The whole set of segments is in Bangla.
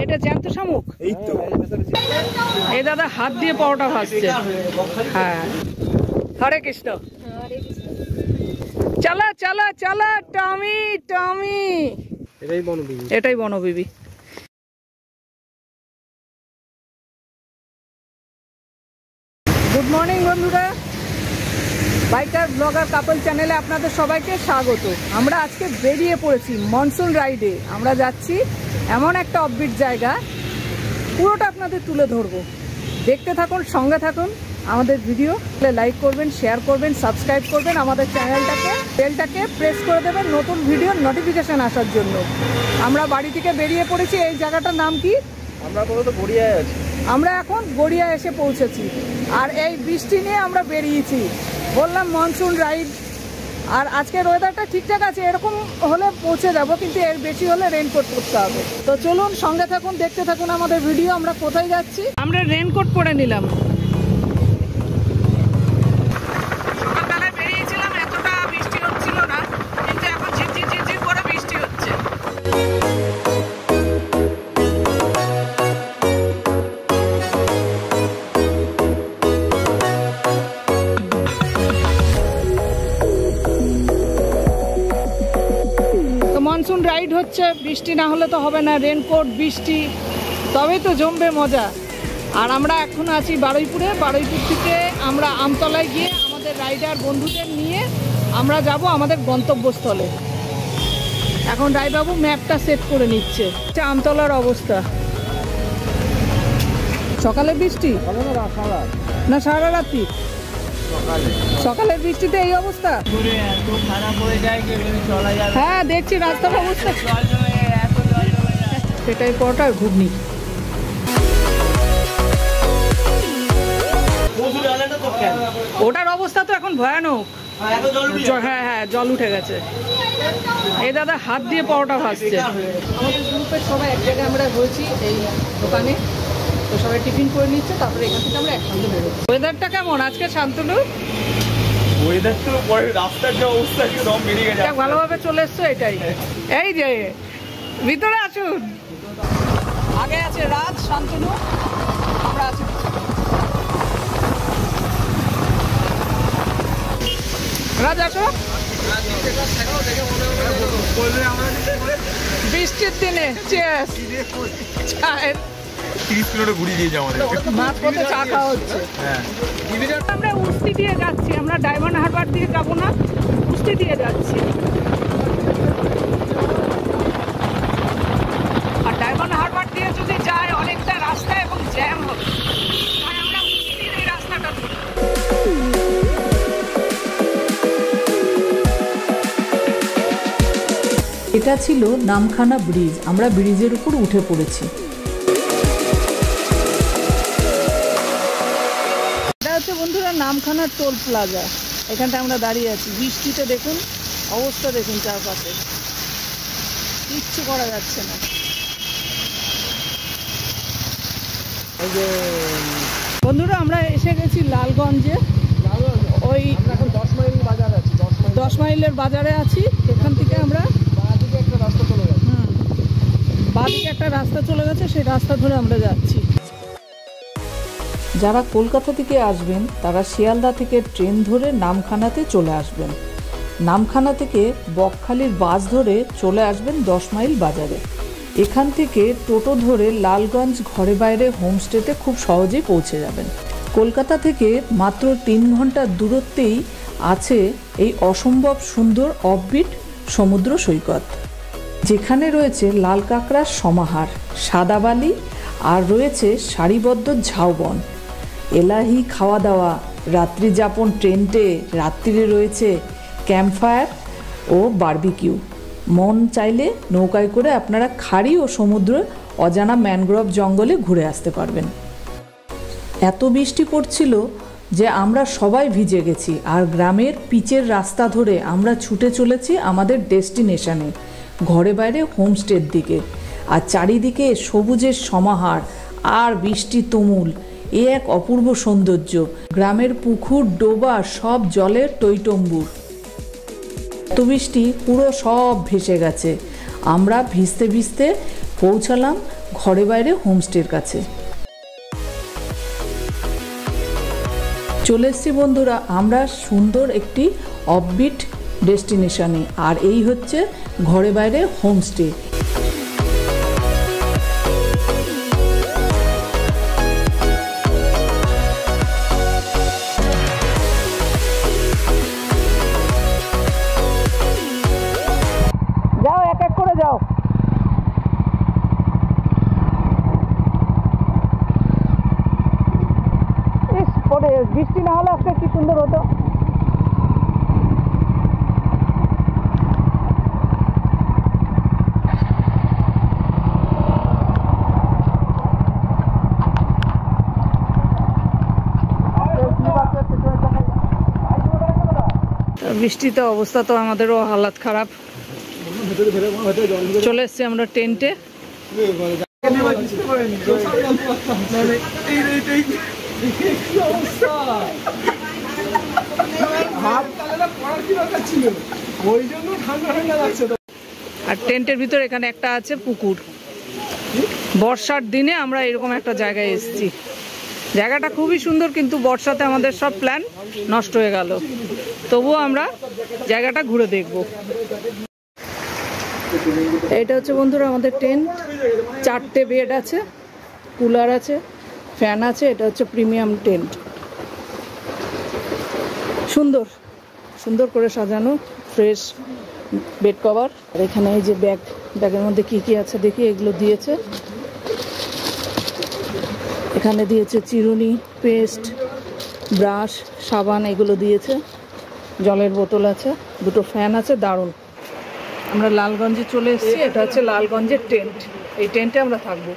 এটা জ্যান্ত শামুক। এই দাদা হাত দিয়ে পরোটা ভাজছে। হ্যাঁ, হরে কৃষ্ণ। চালা চালা চালা টমি টমি। এটাই বনবিবি। গুড মর্নিং বন্ধুরা, বাইকার ব্লগার কাপল চ্যানেলে আপনাদের সবাইকে স্বাগত। আমরা আজকে বেরিয়ে পড়েছি মনসুন রাইডে। আমরা যাচ্ছি এমন একটা অফবিট জায়গা, পুরোটা আপনাদের তুলে ধরবো। দেখতে থাকুন, সঙ্গে থাকুন। আমাদের ভিডিও লাইক করবেন, শেয়ার করবেন, সাবস্ক্রাইব করবেন আমাদের চ্যানেলটাকে, বেলটাকে প্রেস করে দেবেন নতুন ভিডিওর নোটিফিকেশান আসার জন্য। আমরা বাড়ি থেকে বেরিয়ে পড়েছি। এই জায়গাটার নাম কি? আমরা এখন গড়িয়া এসে পৌঁছেছি। আর এই বৃষ্টি নিয়ে আমরা বেরিয়েছি, বললাম মনসুন রাইড। আর আজকের ওয়েদারটা ঠিকঠাক আছে, এরকম হলে পৌঁছে যাব, কিন্তু এর বেশি হলে রেইনকোট পরতে হবে। তো চলুন, সঙ্গে থাকুন, দেখতে থাকুন আমাদের ভিডিও। আমরা কোথায় যাচ্ছি? আমরা রেইনকোট পরে নিলাম। সকালবেলায় বেরিয়েছিলাম, এতটা বৃষ্টি হচ্ছিল না, কিন্তু এখন ঝিরঝির ঝিরঝির করে বৃষ্টি হচ্ছে। মনসুন রাইড হচ্ছে, বৃষ্টি না হলে তো হবে না। রেনকোট, বৃষ্টি, তবেই তো জমবে মজা। আর আমরা এখন আছি বারুইপুরে। বারুইপুর থেকে আমরা আমতলায় গিয়ে আমাদের রাইডার বন্ধুদের নিয়ে আমরা যাব আমাদের গন্তব্যস্থলে। এখন রায়বাবু ম্যাপটা সেট করে নিচ্ছে। এটা আমতলার অবস্থা। সকালে বৃষ্টি না সারা রাত্রি? সকালের বৃষ্টিতে এই অবস্থা। হ্যাঁ, দেখছি রাস্তার অবস্থা। সেটাই পরোটা আর ঘুগনি। ওটার অবস্থা তো এখন ভয়ানক। হ্যাঁ হ্যাঁ, জল উঠে গেছে। এই দাদা হাত দিয়ে পরোটা ভাজছে। আমাদের গ্রুপের সবাই এক জায়গায় আমরা হয়েছি এই দোকানে। তো সবাই টিফিন করে নিচ্ছে, তারপরে এখান থেকে আমরা একসঙ্গে বেরোচ্ছি। ওয়েদারটা কেমন আজকে শান্তনু? ভালোভাবে চলে এসছো, এটাই। এই যে ভিতরে আসুন। আগে আছে রাজ, শান্তনু, আমরা আছি। রাজ আসো। বৃষ্টির দিনে চায়ের 30 কিলোমিটার ঘুরিয়ে দিয়ে যাবো। চা খাওয়া হচ্ছে। আমরা উস্তি দিয়ে যাচ্ছি। আমরা ডায়মন্ড হারবার দিয়ে যাবো না, উস্তি দিয়ে যাচ্ছি। আর ডায়মন্ড হারবার দিয়ে যদি যায় অনেকটা রাস্তা এবং জ্যাম হবে, তাই আমরা উস্তির এই রাস্তাটা ধরি। এটা ছিল নামখানা ব্রিজ। আমরা ব্রিজের উপর উঠে পড়েছি। বন্ধুরা, নামখানা টোল প্লাজা, এখানটা আমরা দাঁড়িয়ে আছি। বৃষ্টিতে দেখুন অবস্থা, দেখুন চারপাশে কিচ্ছু করা যাচ্ছে না। বন্ধুরা, আমরা এসে গেছি লালগঞ্জে। ওই 10 মাইলের বাজারে আছি। এখান থেকে আমরা বাঁদিকে একটা রাস্তা চলে গেছে, সেই রাস্তা ধরে আমরা যাচ্ছি। যারা কলকাতা থেকে আসবেন তারা শিয়ালদা থেকে ট্রেন ধরে নামখানাতে চলে আসবেন। নামখানা থেকে বকখালির বাস ধরে চলে আসবেন 10 মাইল বাজারে। এখান থেকে টোটো ধরে লালগঞ্জ ঘরে বাইরে হোমস্টেতে খুব সহজেই পৌঁছে যাবেন। কলকাতা থেকে মাত্র 3 ঘন্টার দূরত্বেই আছে এই অসম্ভব সুন্দর অফবিট সমুদ্র সৈকত, যেখানে রয়েছে লাল কাঁকড়ার সমাহার, সাদা বালি, আর রয়েছে সারিবদ্ধ ঝাউবন, এলাহি খাওয়া দাওয়া, রাত্রি যাপন টেন্টে, রাত্রিরে রয়েছে ক্যাম্পফায়ার ও বারবিকিউ। মন চাইলে নৌকায় করে আপনারা খাড়ি ও সমুদ্র অজানা ম্যানগ্রোভ জঙ্গলে ঘুরে আসতে পারবেন। এত বৃষ্টি পড়ছিল যে আমরা সবাই ভিজে গেছি। আর গ্রামের পিচের রাস্তা ধরে আমরা ছুটে চলেছি আমাদের ডেস্টিনেশনে, ঘরে বাইরে হোমস্টের দিকে। আর চারিদিকে সবুজের সমাহার আর বৃষ্টি তুমুল, এ এক অপূর্ব সৌন্দর্য। গ্রামের পুকুর ডোবা সব জলের টইটম্বুর। এত বৃষ্টি পুরো সব ভেসে গেছে। আমরা ভিজতে ভিজতে পৌঁছালাম ঘরে বাইরে হোমস্টের কাছে। চলে এসছি বন্ধুরা আমরা সুন্দর একটি অফবিট ডেস্টিনেশনে, আর এই হচ্ছে ঘরে বাইরে হোমস্টে। যাও, এক এক করে যাও। ইস, পরে বৃষ্টি না হলে আজকে কি সুন্দর হতো। বৃষ্টিতে অবস্থা তো আমাদেরও হালাত খারাপ। চলে এসছি আমরা টেন্টে। আর টেন্টের ভিতর এখানে একটা আছে পুকুর। বর্ষার দিনে আমরা এরকম একটা জায়গায় এসেছি। জায়গাটা খুবই সুন্দর, কিন্তু বর্ষাতে আমাদের সব প্ল্যান নষ্ট হয়ে গেল। তবুও আমরা জায়গাটা ঘুরে দেখব। এটা হচ্ছে বন্ধুরা আমাদের টেন্ট। 4টে বেড আছে, কুলার আছে, ফ্যান আছে। এটা হচ্ছে প্রিমিয়াম টেন্ট। সুন্দর সুন্দর করে সাজানো, ফ্রেশ বেড কভার। আর এখানে এই যে ব্যাগের মধ্যে কি কি আছে দেখি। এগুলো দিয়েছে, এখানে দিয়েছে চিরুনি, পেস্ট, ব্রাশ, সাবান, এগুলো দিয়েছে। জলের বোতল আছে, 2টো ফ্যান আছে। দারুণ। আমরা লালগঞ্জে চলে এসেছি। এটা হচ্ছে লালগঞ্জের টেন্ট। এই টেন্টে আমরা থাকবো।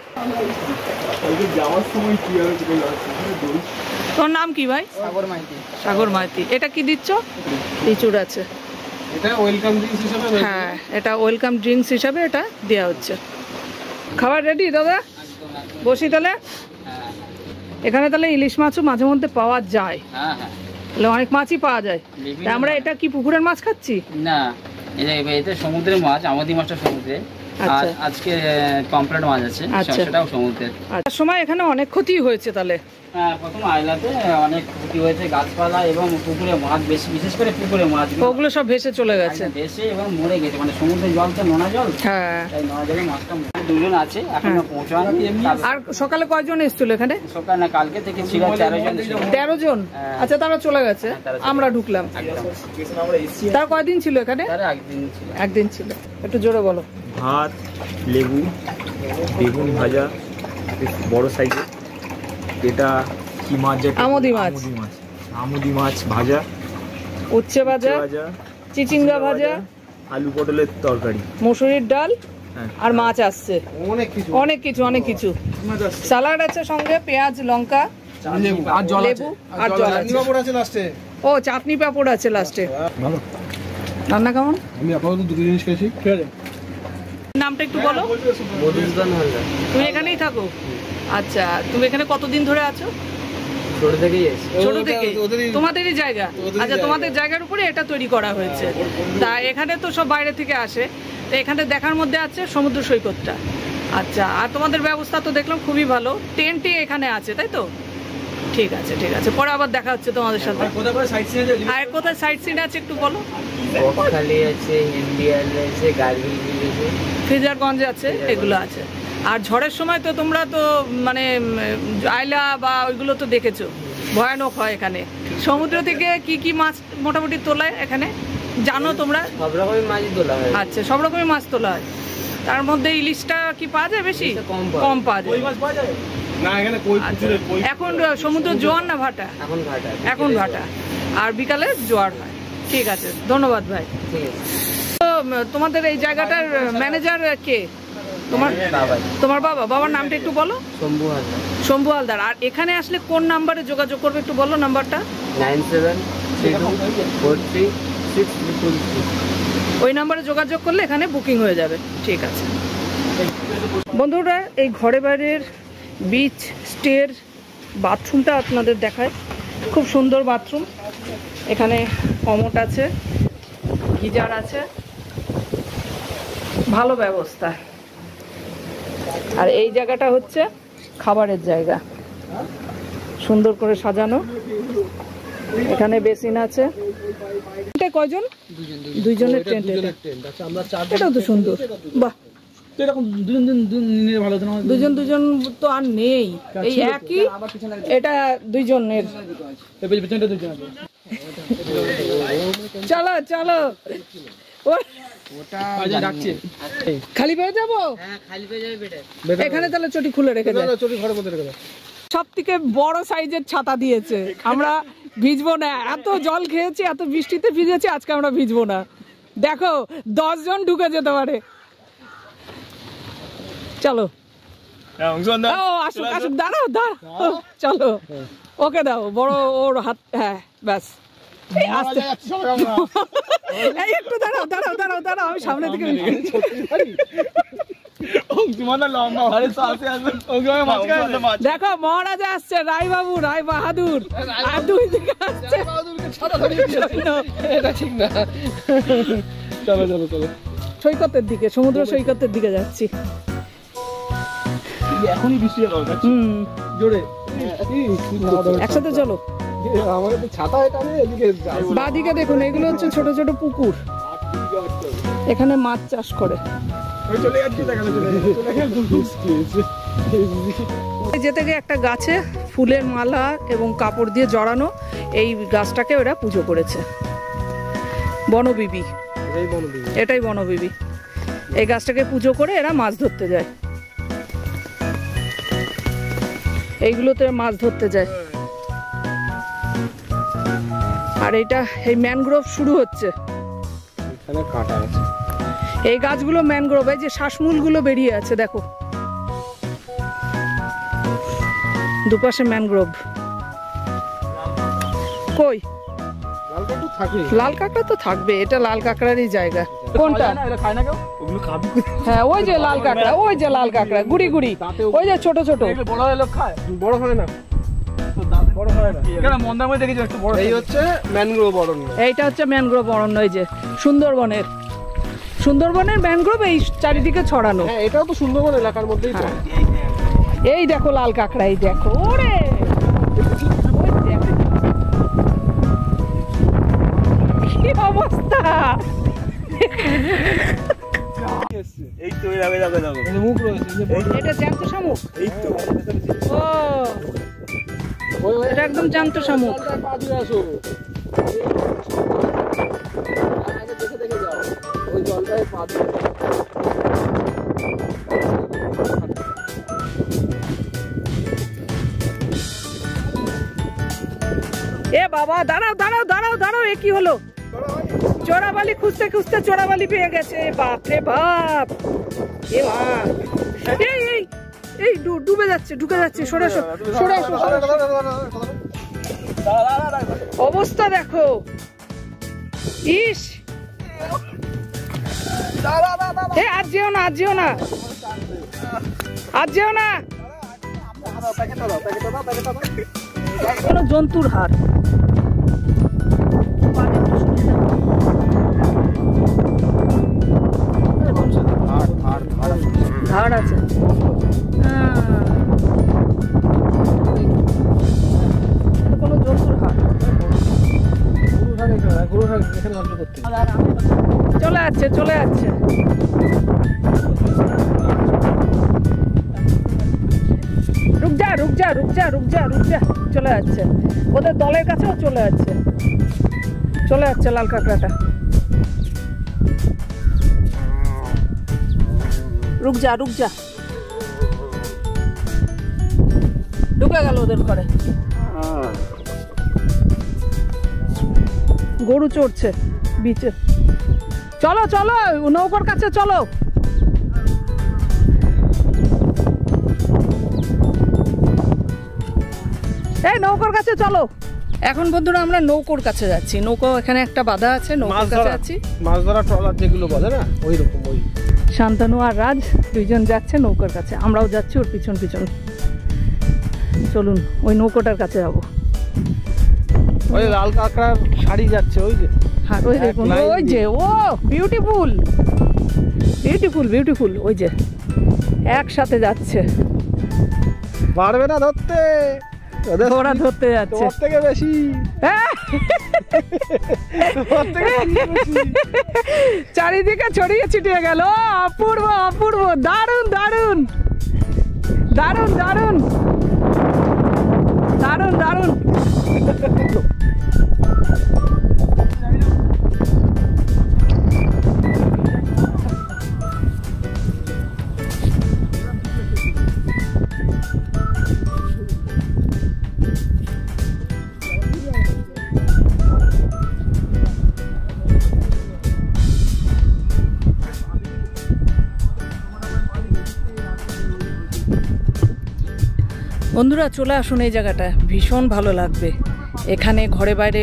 তোর নাম কি ভাই? সাগর মাইতি। সাগর মাইতি। এটা কি দিচ্ছ? লিচুর আছে। এটা ওয়েলকাম ড্রিঙ্কস হিসেবে। হ্যাঁ, এটা ওয়েলকাম ড্রিঙ্কস হিসাবে এটা দেওয়া হচ্ছে। খাবার রেডি দাদা? বসি তাহলে। এখানে তাহলে ইলিশ মাছও মাঝে মধ্যে পাওয়া যায়। হ্যাঁ হ্যাঁ, তাহলে অনেক মাছই পাওয়া যায়। আমরা এটা কি পুকুরের মাছ খাচ্ছি? না, এটা সমুদ্রের মাছ। আমাদের মাছটা সমুদ্রে। আর আজকে পমফ্রেট মাছ আছে, সেটাও সমুদ্রের। আর সময় এখানে অনেক ক্ষতি হয়েছে তাহলে। হ্যাঁ, প্রথম আইলাতে অনেক ক্ষতি হয়েছে, গাছপালা এবং পুকুরে মাছ, বেশি বিশেষ করে পুকুরে মাছ ওগুলো সব ভেসে চলে গেছে। ভেসে এবং মরে গেছে। মানে সমুদ্রের জল তো নোনা জল। হ্যাঁ, তাই নোনা জলে মাছটা দুজন আছে, এখনো পৌঁছায়নি। আর সকালে কয়জন এসেছিল এখানে? সকালে না, কালকে থেকে ছিল 13 জন। 13 জন? আচ্ছা, তারা চলে গেছে, আমরা ঢুকলাম। তার কয়দিন ছিল এখানে? তারা একদিন ছিল। একটু জোরে বলো। ভাত, লেবু, বেগুন ভাজা বড় সাইজের। এটা কি মাছ? আমুদি মাছ। আমুদি মাছ ভাজা, উচ্ছে ভাজা, চিচিঙ্গা ভাজা, আলু পটলের তরকারি, মসুরির ডাল, আর মাছ আসছে। অনেক কিছু। স্যালাড আছে সঙ্গে, পেঁয়াজ, লঙ্কা, লেবু আর জল আছে। ও, চাটনি পাঁপড় আছে লাস্টে। রান্না কেমন? আমি আপাতত 2 জিনিস খেয়েছি। ঠিক আছে, নামটা একটু বলো। তুমি এখানেই থাকো? আচ্ছা, তুমি এখানে কতদিন ধরে আছো? ছোট থেকেই। তোমাদেরই জায়গা? আচ্ছা, তোমাদের জায়গার উপরে এটা তৈরি করা হয়েছে। তা এখানে তো সব বাইরে থেকে আসে, তো এখানে দেখার মধ্যে আছে সমুদ্র সৈকতটা। আচ্ছা, আর তোমাদের ব্যবস্থা তো দেখলাম খুবই ভালো। টেন্টই এখানে আছে, তাই তো? ঠিক আছে, ঠিক আছে, পরে আবার দেখা হচ্ছে তোমাদের সাথে। আর কোথায় সাইট সিন আছে একটু বলো। বকখালি আছে, ইন্ডিয়ান আছে, গার্গিল আছে, ফ্রিজারগঞ্জ আছে, এগুলো আছে। আর ঝড়ের সময় তো তোমরা তো মানে আইলা বা ওইগুলো তো দেখেছো, ভয়ানক হয় এখানে। সমুদ্র থেকে কি কি মাছ মোটামুটি তোলায় এখানে জানো তোমরা? সব রকমের মাছই তোলা হয়। আচ্ছা, সব রকমের মাছ তোলা হয়। তার মধ্যে ইলিশটা কি পাওয়া যায় বেশি? কম পাওয়া যায়। না, এখানে কই পুকুরে কই। এখন সমুদ্র জোয়ার না ভাটা? এখন ভাটা। আর বিকালে জোয়ার হয়। ঠিক আছে, ধন্যবাদ ভাই। তো তোমাদের এই জায়গাটার ম্যানেজার কে? তোমার বাবার নামটা একটু বলো। শম্ভু হালদার। আর এখানে আসলে কোন নাম্বারে যোগাযোগ করবে একটু বলো নাম্বারটা। 97324633। ওই নাম্বারে যোগাযোগ করলে এখানে বুকিং হয়ে যাবে। ঠিক আছে বন্ধুরা, এই ঘরে বাইরের বিচ স্টের বাথরুমটা আপনাদের দেখায়। খুব সুন্দর বাথরুম। এখানে কমোড আছে, গিজার আছে, ভালো ব্যবস্থা। আর এই জায়গাটা হচ্ছে খাবারের জায়গা, সুন্দর করে সাজানো। এখানে বেসিন আছে। কয়জন? দুইজনের টেন্ট। এটাও তো সুন্দর। বাহ, দুজন তো আর নেই, এই একই। এটা দুইজনের। চলো চলো, খালি পেয়ে যাবো। এখানে তাহলে চটি খুলে রেখে দাও। সব থেকে বড় সাইজের ছাতা দিয়েছে। আমরা ভিজবো না, এত জল খেয়েছি, এত বৃষ্টিতে ভিজেছি, আজকে আমরা ভিজবো না। দেখো 10 জন ঢুকে যেতে পারে। চলো আসুক আসুক, দাঁড়াও দাঁড়াও, চলো ওকে দাও বড় ওর হাত। হ্যাঁ ব্যাস, একটু দাঁড়াও দাঁড়াও দাঁড়াও দাঁড়াও, আমি সামনে থেকে দেখো মহারাজা আসছে, রায় বাবু, রায় বাহাদুর, আর দুই দিকে আসছে। এটা ঠিক না। চলো চলো চলো, সৈকতের দিকে, সমুদ্র সৈকতের দিকে যাচ্ছি। এখনই বৃষ্টি জোরে, একসাথে চলো। বাদিকে দেখুন, এগুলো হচ্ছে ছোট ছোট পুকুর, এখানে মাছ চাষ করে। যেতে গিয়ে একটা গাছে ফুলের মালা এবং কাপড় দিয়ে জড়ানো এই গাছটাকে ওরা পুজো করেছে। বনবিবি, এটাই বনবিবি। এই গাছটাকে পুজো করে এরা মাছ ধরতে যায়, এইগুলোতে মাছ ধরতে যায়। আর এটা এই ম্যানগ্রোভ শুরু হচ্ছে, এই গাছগুলো ম্যানগ্রোভ। এই যে শ্বাসমূল গুলো বেরিয়ে আছে দেখো, দুপাশে ম্যানগ্রোভ। কই লাল কাঁকড়া তো থাকবে, এটা লাল কাঁকড়ারই জায়গা। কোনটা? হ্যাঁ ওই যে লাল কাঁকড়া, ওই যে লাল কাঁকড়া, গুড়ি গুড়ি, ওই যে ছোট ছোট। বড় হয় না, এই হচ্ছে ম্যানগ্রোভ অরণ্য। এইটা হচ্ছে ম্যানগ্রোভ অরণ্য। এই যে সুন্দরবনের, সুন্দরবনের ম্যানগ্রোভ এই চারিদিকে ছড়ানো। হ্যাঁ, এটাও তো সুন্দরবন এলাকার মধ্যেই তো। এই দেখো লাল কাঁকড়া, এই দেখো, ওরে কি অবস্থা। এটা জ্যান্ত শামুক। ও এটা একদম জ্যান্ত শামুক। এ বাবা, দাঁড়াও দাঁড়াও দাঁড়াও দাঁড়াও, এ কি হলো? চোরাবালি খুঁজতে খুঁজতে চোরাবালি পেয়ে গেছে। বাপ রে বাপ, এ বাপ, এই এই ডুবে যাচ্ছে, ঢুকে যাচ্ছে। সরে আসো, সরে আসো, অবস্থা দেখো। ইস, আজ যেও না, আজ যেও না, আজ যেও না। কোন জন্তুর হাড়, হাড় আছে। কোন জন্তুর হাড়। চলে যাচ্ছে, চলে যাচ্ছে। রুক যা, রুক যা, রুক যা, রুক যা, রুক যা, চলে যাচ্ছে। ওদের দলের কাছেও চলে যাচ্ছে, চলে যাচ্ছে লাল কাঁকড়াটা। রুক যা, রুক যা, ঢুকে গেল ওদের ঘরে। গরু চড়ছে বিচে। চলো চলো, নৌকার কাছে চলো। এই নৌকার কাছে চলো। এখন বন্ধুরা আমরা নৌকোর কাছে যাচ্ছি। নৌকো এখানে একটা বাধা আছে, নৌকার কাছে যাচ্ছি। মাছ ধরা ট্রলার যেগুলো বলে না, ওই রকম। ওই শান্তনু আর রাজ দুইজন যাচ্ছে নৌকার কাছে, আমরাও যাচ্ছি ওর পিছন পিছন। চলুন ওই নৌকোটার কাছে যাবো। ওই লাল কাঁকড়ার শাড়ি যাচ্ছে, ওই যে। হ্যাঁ ওই দেখুন, ওই যে, ও বিউটিফুল বিউটিফুল বিউটিফুল, ওই যে একসাথে যাচ্ছে, পারবে না ধরতে, ওরা ধরতে যাচ্ছে। তোর থেকে বেশি, তোর থেকে বেশি। চারিদিকে ছড়িয়ে ছিটিয়ে গেল। অপূর্ব অপূর্ব, দারুণ দারুণ দারুণ দারুণ দারুণ দারুণ। বন্ধুরা চলে আসুন এই জায়গাটা, ভীষণ ভালো লাগবে। এখানে ঘরে বাইরে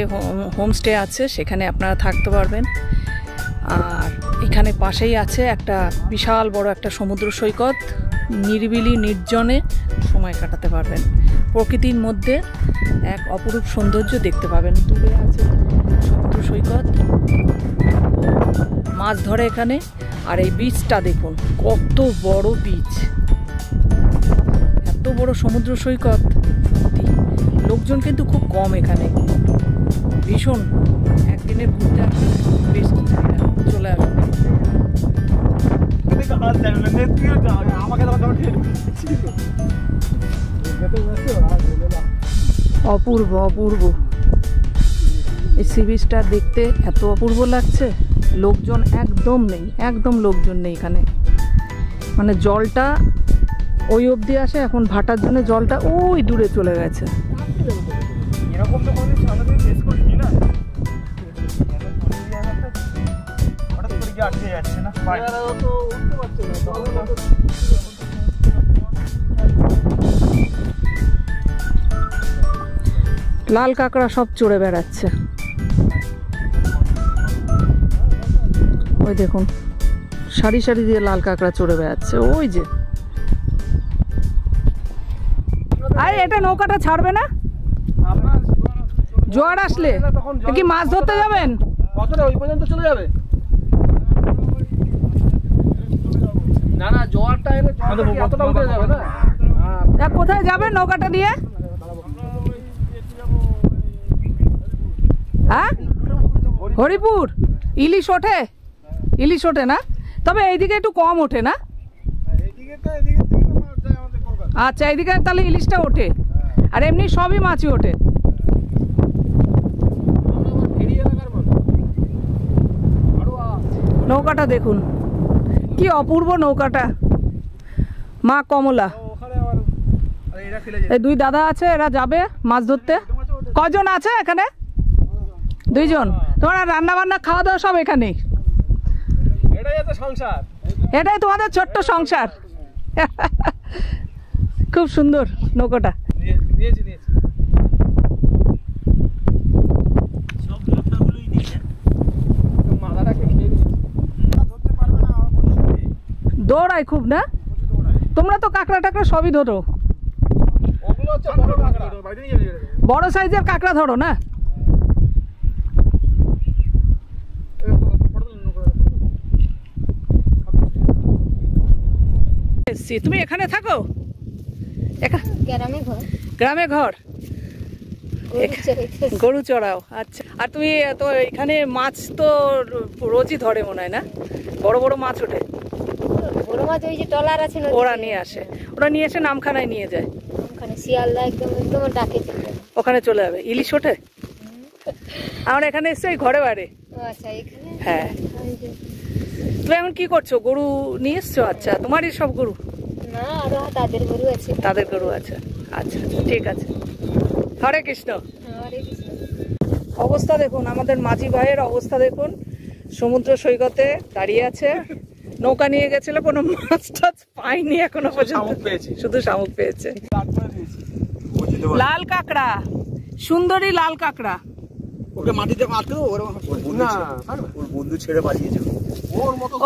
হোমস্টে আছে, সেখানে আপনারা থাকতে পারবেন। আর এখানে পাশেই আছে একটা বিশাল বড় একটা সমুদ্র সৈকত, নিরিবিলি নির্জনে সময় কাটাতে পারবেন। প্রকৃতির মধ্যে এক অপরূপ সৌন্দর্য দেখতে পাবেন। দূরে আছে সমুদ্র সৈকত, মাছ ধরে এখানে। আর এই বিচটা দেখুন, কত বড় বিচ, এত বড় সমুদ্র সৈকত। সত্যি লোকজন কিন্তু খুব কম এখানে, ভীষণ। একদিনের ঘুরতে আসলে বেশ চলে আসবে। অপূর্ব অপূর্ব, এই সি বিচটা দেখতে এত অপূর্ব লাগছে। লোকজন একদম নেই, একদম লোকজন নেই এখানে। মানে জলটা ওই অবধি আসে, এখন ভাটার জন্য জলটা ওই দূরে চলে গেছে। এরকম তো কোনো সামনে থেকে ফেস করিনি না, হঠাৎ করে কি আটকে যাচ্ছে না, লাল কাঁকড়া সব চড়ে বেড়াচ্ছে। ওই দেখুন সারি সারি দিয়ে লাল কাঁকড়া চড়ে বেড়াচ্ছে, ওই যে। আরে এটা নৌকাটা ছাড়বে না, জোয়ার আসলে কি মাছ ধরতে যাবেন? কতটা ওই পর্যন্ত চলে যাবে? না না, জোয়ারটা এলে কতটা উঠে যাবে না। কোথায় যাবেন নৌকাটা নিয়ে? হ্যাঁ, হরিপুর। ইলিশ ওঠে? ইলিশ ওঠে না, তবে এইদিকে একটু কম ওঠে না। আচ্ছা, এইদিকে তাহলে ইলিশটা ওঠে, আর এমনি সবই মাছই ওঠে। নৌকাটা দেখুন, কি অপূর্ব নৌকাটা। মা কমলা, এই দুই দাদা আছে, এরা যাবে মাছ ধরতে। কজন আছে এখানে? দুইজন। তোমরা রান্না বান্না খাওয়া দাওয়া সব এখানেই? এটাই তোমাদের ছোট্ট সংসার। খুব সুন্দর নৌকাটা। দৌড়াই খুব না? তোমরা তো কাঁকড়া টাকড়া সবই ধরো, বড় সাইজের কাঁকড়া ধরো না? তুমি এখানে থাকো? গ্রামে ঘর, গরু চড়াও। আচ্ছা, আর তুমি তো এখানে মাছ তো রোজই ধরে মনে হয় না? বড় বড় মাছ ওঠে? বড় মাছ ওই যে ট্রলার আছে, ওরা নিয়ে আসে, ওরা নিয়ে এসে নামখানায় নিয়ে যায়। শিয়ালদা একদম একদম ডাকে ওখানে চলে যাবে। ইলিশ ওঠে? আমরা এখানে এসছি ঘরে বাইরে। আচ্ছা, এখানে? হ্যাঁ। তুমি এখন কি করছো? গরু নিয়ে এসছো? আচ্ছা, তোমারই সব গরু? না, আরো তাদের গরু আছে। তাদের গরু আছে, আচ্ছা ঠিক আছে। হরে কৃষ্ণ। অবস্থা দেখুন, আমাদের মাঝি ভাইয়ের অবস্থা দেখুন। সমুদ্র সৈকতে দাঁড়িয়ে আছে, নৌকা নিয়ে গেছিল, কোনো মাছ টাছ পাইনি এখনো পর্যন্ত, শুধু শামুক পেয়েছে। লাল কাঁকড়া, সুন্দরী লাল কাঁকড়া। ওকে মাটিতে আটকে দেবো, ওর বন্ধু ছেড়ে পালিয়েছে,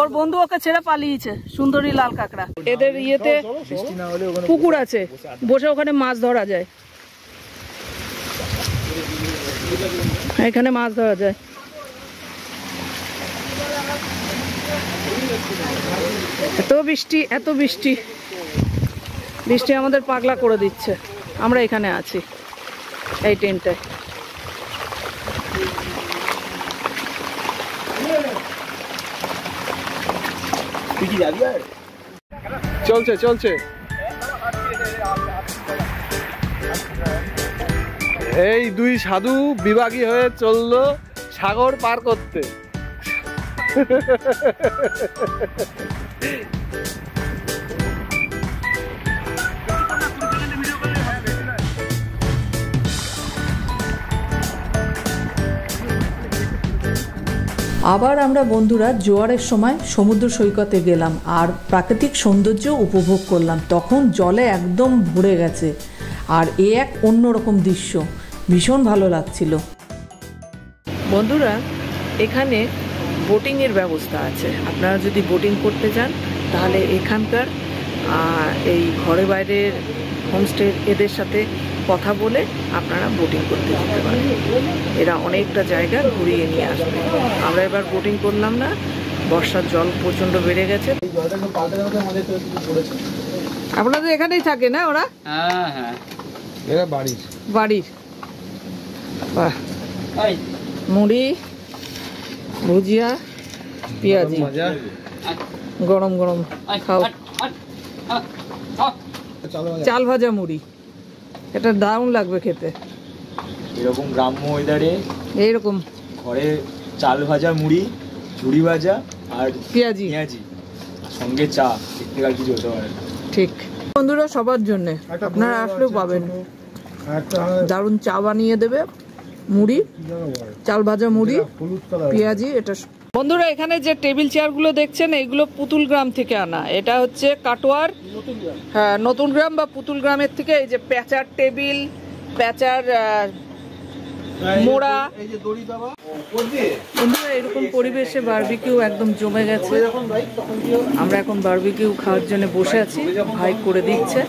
ওর বন্ধু ওকে ছেড়ে পালিয়েছে। সুন্দরী লাল কাঁকড়া। এদের ইয়েতে পুকুর আছে, বসে ওখানে মাছ ধরা যায়, এখানে মাছ ধরা যায়। এত বৃষ্টি, এত বৃষ্টি, বৃষ্টি আমাদের পাগলা করে দিচ্ছে। আমরা এখানে আছি এই টেন্টে। চলছে চলছে, এই দুই সাধু বিভাগী হয়ে চললো সাগর পার করতে। আবার আমরা বন্ধুরা জোয়ারের সময় সমুদ্র সৈকতে গেলাম আর প্রাকৃতিক সৌন্দর্য উপভোগ করলাম। তখন জলে একদম ভরে গেছে আর এক অন্যরকম দৃশ্য, ভীষণ ভালো লাগছিল। বন্ধুরা এখানে বোটিংয়ের ব্যবস্থা আছে, আপনারা যদি বোটিং করতে চান তাহলে এখানকার এই ঘরে বাইরের হোমস্টে এদের সাথে কথা বলে আপনারা বোটিং করতে যেতে পারেন। এরা অনেকটা জায়গা ঘুরিয়ে নিয়ে আসবে। আমরা এবার বোটিং করলাম না, বর্ষার জল প্রচণ্ড বেড়ে গেছে। আপনাদের এখানেই থাকে না ওরা? হ্যাঁ হ্যাঁ, এরা বাড়ির বাড়ির। বাহ, মুড়ি, ভুজিয়া, পেঁয়াজি, গরম গরম খাও। চাল ভাজা মুড়ি, এটা দারুণ লাগবে খেতে। এরকম গ্রাম্য ওয়েদারে এইরকম ঘরে চাল ভাজা মুড়ি, ঝুড়ি ভাজা আর পেঁয়াজি, সঙ্গে চা, দেখতে আর কিছু হতে পারে না। ঠিক বন্ধুরা, সবার জন্য আপনারা আসলেও পাবেন। দারুণ চা বানিয়ে দেবে, মুড়ি, চাল ভাজা মুড়ি, পেঁয়াজি। এটা বন্ধুরা এখানে যে টেবিল চেয়ারগুলো দেখছেন এইগুলো পুতুল গ্রাম থেকে আনা। এটা হচ্ছে কাটোয়ার, হ্যাঁ, নতুন গ্রাম বা পুতুল গ্রামের থেকে। এই যে প্যাচার টেবিল, প্যাচার মোড়া। বন্ধুরা এরকম পরিবেশে বারবিকিউ একদম জমে গেছে। আমরা এখন বারবিকিউ খাওয়ার জন্য বসে আছি, ভাই করে দিচ্ছে।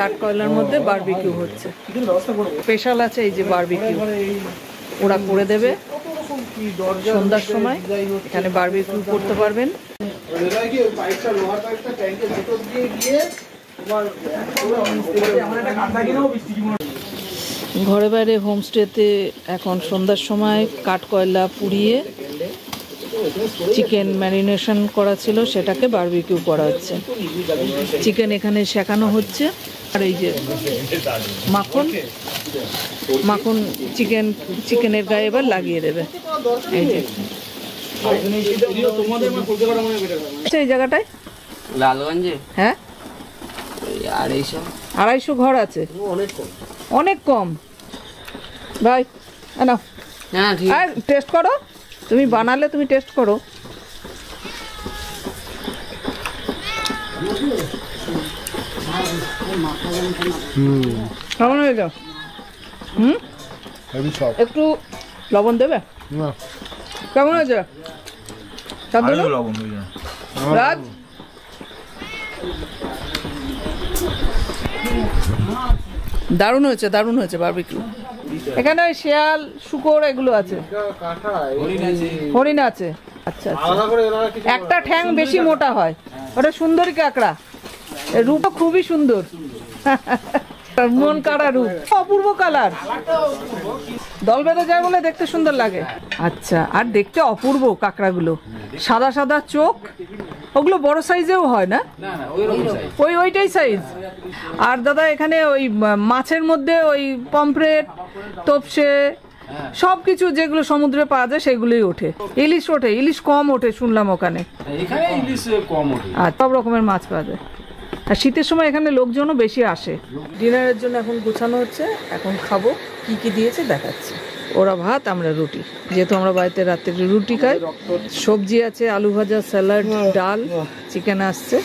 কাঠকয়লার মধ্যে বারবিকিউ হচ্ছে, স্পেশাল আছে এই যে বারবিকিউ, ওরা করে দেবে সন্ধ্যার সময়। এখানে বারবিকিউ করতে পারবেন। ঘরে বাইরে হোমস্টেতে এখন সন্ধ্যার সময় কাঠকয়লা পুড়িয়ে চিকেন ম্যারিনেশন করা ছিল, সেটাকে বারবিকিউ করা হচ্ছে। চিকেন এখানে শেখানো হচ্ছে। আর এই যে মাখন, মাখন চিকেনের গায়ে এবার লাগিয়ে দেবে। এই যে এই জায়গাটায় লালগঞ্জে, হ্যাঁ 250 ঘর আছে, অনেক কম ভাই। নাও, হ্যাঁ ঠিক আর টেস্ট করো, তুমি বানালে তুমি টেস্ট করো। কেমন হয়েছে? একটু লবণ দেবে? কেমন হয়েছে রাজ? দারুণ হয়েছে, দারুণ হয়েছে বারবিকিউ। এখানে শিয়াল, শুকর এগুলো আছে, হরিণ আছে। আচ্ছা, একটা ঠ্যাং বেশি মোটা হয়, ওটা সুন্দরী কাঁকড়া। রূপ খুবই সুন্দর, মন কাড়া রূপ, অপূর্ব কালার, দল বেঁধে যায় বলে দেখতে সুন্দর লাগে। আচ্ছা, আর দেখতে অপূর্ব কাঁকড়াগুলো, সাদা সাদা চোখ। ওগুলো বড় সাইজেও হয় না? ওইটাই সাইজ। আর দাদা এখানে ওই মাছের মধ্যে ওই পমফ্রেট, তোপসে, সবকিছু যেগুলো সমুদ্রে পাওয়া যায় সেগুলোই ওঠে। ইলিশ ওঠে? ইলিশ কম ওঠে শুনলাম ওখানে। আর সব রকমের মাছ পাওয়া যায়। আর শীতের সময় এখানে লোকজনও বেশি আসে। ডিনারের জন্য এখন গোছানো হচ্ছে, এখন খাবো। কি কি দিয়েছে দেখাচ্ছি। ওরা ভাত, আমরা রুটি, যেহেতু আমরা বাড়িতে রাত্রে রুটি খাই। সবজি আছে, আলু ভাজা, স্যালাড, ডাল, চিকেন আসছে।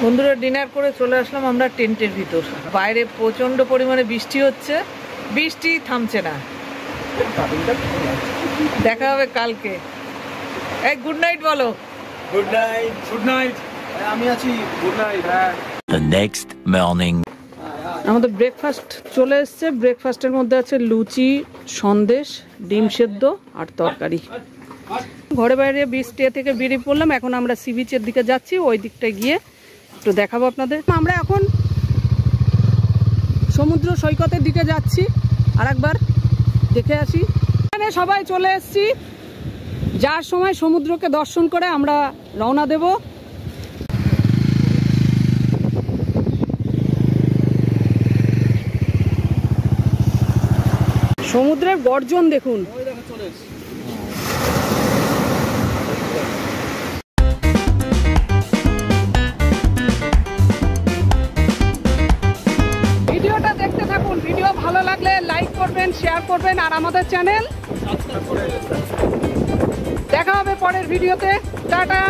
বন্ধুরা ডিনার করে চলে আসলাম আমরা টেন্টের ভিতর। বাইরে প্রচন্ড পরিমাণে বৃষ্টি হচ্ছে, বৃষ্টি থামছে না। দেখা হবে কালকে। এই গুড নাইট বলো। Good night. Good night. আমি আছি। Good night. The next morning. আমাদের ব্রেকফাস্ট চলে এসছে। ব্রেকফাস্টের মধ্যে আছে লুচি, সন্দেশ, ডিম সেদ্ধ আর তরকারি। ঘরে বাইরে বিচ ডে থেকে বেরিয়ে পড়লাম, এখন আমরা সি বিচের দিকে যাচ্ছি, ওই দিকটায় গিয়ে একটু দেখাবো আপনাদের। আমরা এখন সমুদ্র সৈকতের দিকে যাচ্ছি, আর একবার দেখে আসি। এখানে সবাই চলে এসেছি, যার সময় সমুদ্রকে দর্শন করে আমরা রওনা দেব। সমুদ্রের গর্জন দেখুন। ভিডিওটা দেখতে থাকুন, ভিডিও ভালো লাগলে লাইক করবেন, শেয়ার করবেন, আর আমাদের চ্যানেল দেখা হবে পরের ভিডিওতে। টাটা।